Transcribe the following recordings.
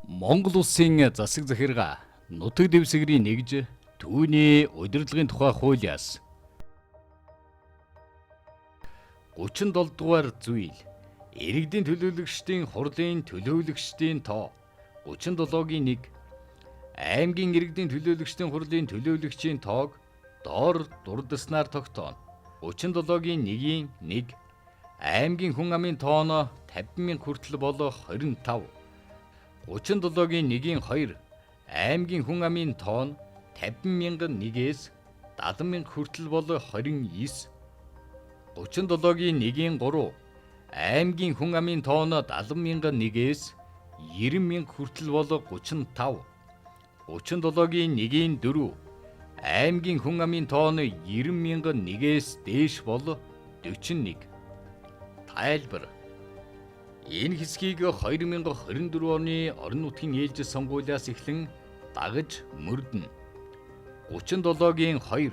Монгол улсын засаг захиргаа нутаг дэвсгэрийн нэгж түүний удирдлагын тухай хуулиас 37 дугаар зүйл иргэдийн төлөөлөгчдийн хурлын төлөөлөгчдийн тоо 37-гийн 1 аймгийн иргэдийн төлөөлөгчдийн хурлын төлөөлөгчийн тоог доор дурдаснаар тогтооно. 37-гийн 1-ийн 1 аймгийн хүн амын тоо нь 50,000 хүртэл болох 25. 37-гийн 1-ийн 2 аймгийн хүн амын тоо нь 50,000-1-ээс 70,000 хүртэл болох 29. 37-гийн 1-ийн 3 аймгийн хүн амын тоо нь 70,000-1-ээс 90,000 хүртэл болох 35. 37-гийн 1-ийн 4 аймгийн хүн амын тоо нь 90,000-1-ээс дээш бол 41. Тайлбар. Энэ хэсгийг 2024 оны орон нутгийн ээлжид сонгуулиас эхлэн дагаж мөрдөнө. 37-гийн 2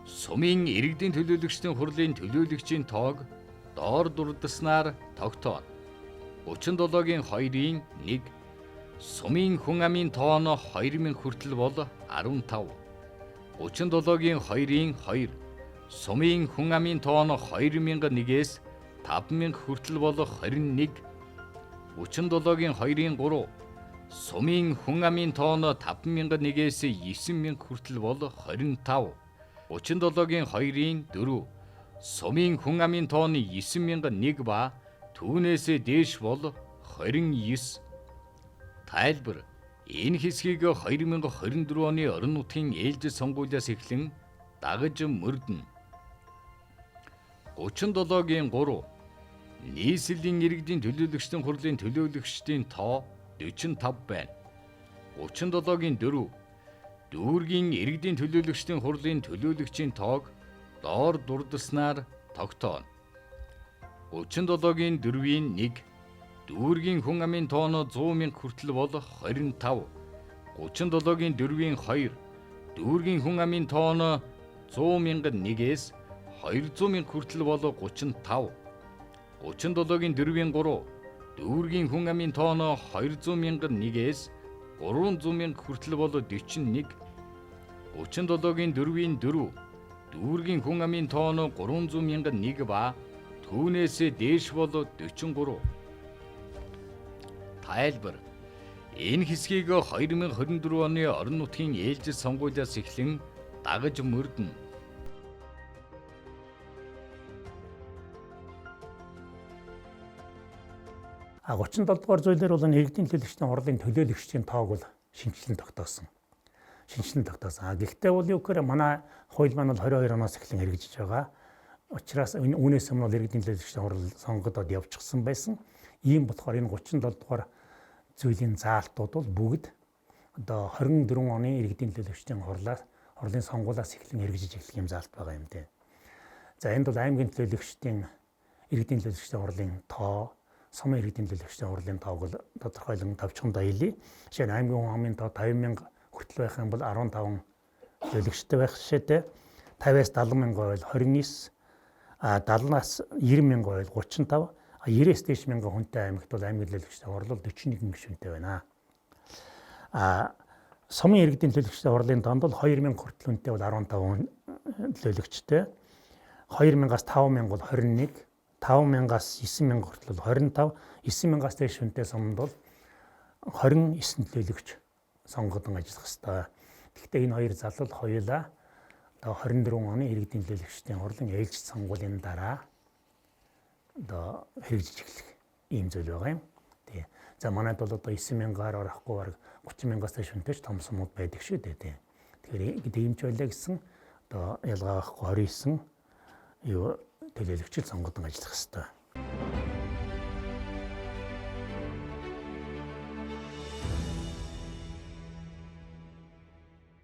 сумын иргэдийн төлөөлөгчдийн хурлын төлөөлөгчийн тоог доор дурдаснаар тогтооно. 37-гийн 2-ийн 1 сумын хүн амын тоо нь 2,000 хүртэл бол 15. 37-гийн 2-ийн 2 сумын хүн амын тоо нь 2,000-1-ээс 5,000 хүртэл болох 21. 37-гийн 2-ийн 3 сумын хүн амын тоо нь 5,000-1-ээс 9,000 хүртэл болох 25. 37-гийн 2-ийн 4 сумын хүн амын тоо нь 9,001 ба түүнээс дээш бол 29. Тайлбар. Энэ хэсгийг 2024 оны орон нутгийн ээлжид сонгуулиас эхлэн дагаж мөрдөнө. 37-гийн 3 нийслэлийн иргэдийн төлөөлөгчдийн хурлын төлөөлөгчдийн тоо 45 байна. 37-гийн 4 дүүргийн иргэдийн төлөөлөгчдийн хурлын төлөөлөгчийн тоог доор дурдаснаар тогтооно. 37-гийн 4-ийн 1 дүүргийн хүн амын тоо нь 100,000 хүртэл болох 25. 37-гийн 4-ийн 2 дүүргийн хүн амын тоо нь 100,000-1-ээс 200,000 хүртэл болох 35. 37-гийн 4-ийн 3 дүүргийн хүн амын тоо нь 200,000-1-ээс 300,000 хүртэл болох 41. 37-гийн 4-ийн 4 дүүргийн хүн амын тоо нь 300,000-1 ба түүнээс дээш бол 43. Тайлбар. Энэ хэсгийг 2024 оны орон нутгийн ээлжид сонгуулиас эхлэн дагаж мөрдөнө. А 37 дугаар зүйлээр бол иргэдийн төлөөлөгчдийн хурлын төлөөлөгчдийн тоог бол шинжилэн тогтоосон. Гэхдээ бол юу гэхээр манай хууль маань бол 22 оноос эхлэн хэрэгжиж байгаа. Учираас үүнээс өмнө бол иргэдийн төлөөлөгчдийн хурал сонгогдоод явчихсан байсан. Ийм болохоор энэ 37 дугаар зүйлийн заалтууд бол бүгд одоо 24 оны иргэдийн төлөөлөгчдийн хурлын сонгуулиас эхлэн хэрэгжиж эхлэх юм заалт байгаа юм дээ. За энд бол аймгийн төлөөлөгчдийн иргэдийн төлөөлөгчдийн хурлын тоо, сумын иргэдийн төлөөлөгчдийн хурлын тоог бол тодорхойлон товчхондоо хэлье. Жишээ нь аймгийн хүн амын тоо 50,000 хүртэл байх юм бол 15 төлөөлөгчтэй байх жишээтэй. 50-аас 70,000 байвал 29, 70-аас 90,000 байвал 35, 90-ээс дээш мянган хүнтэй аймагт бол аймгийн төлөөлөгчдийн хурал бол 41 гишүүнтэй байна. Сумын иргэдийн төлөөлөгчдийн хурлын тоонд бол 2,000 хүртэл хүнтэй бол 15 төлөөлөгчтэй, 2,000-аас 5,000 бол 21, 5,000-аас 9,000 хүртэл бол 25, 9,000-аас дээш хүнтэй сумд бол 29 төлөөлөгч сонгогдсон ажиллах ёстой. Гэхдээ энэ хоёр залал хоёулаа 24 оны иргэдийн төлөөлөгчдийн хурлын ээлжид сонгуулийн дараа хэрэгжиж эхлэх ийм зүйл байгаа юм. За манайд бол одоо 9,000-аар орохгүй бараг 30,000-аас дээш хүнтэй том сумууд байдаг шүү дээ. Тэгэхээр ийм ч байлаа гэсэн одоо ялгаа авахгүй 29 төлөөлөгчд сонгогдсон ажиллах ёстой.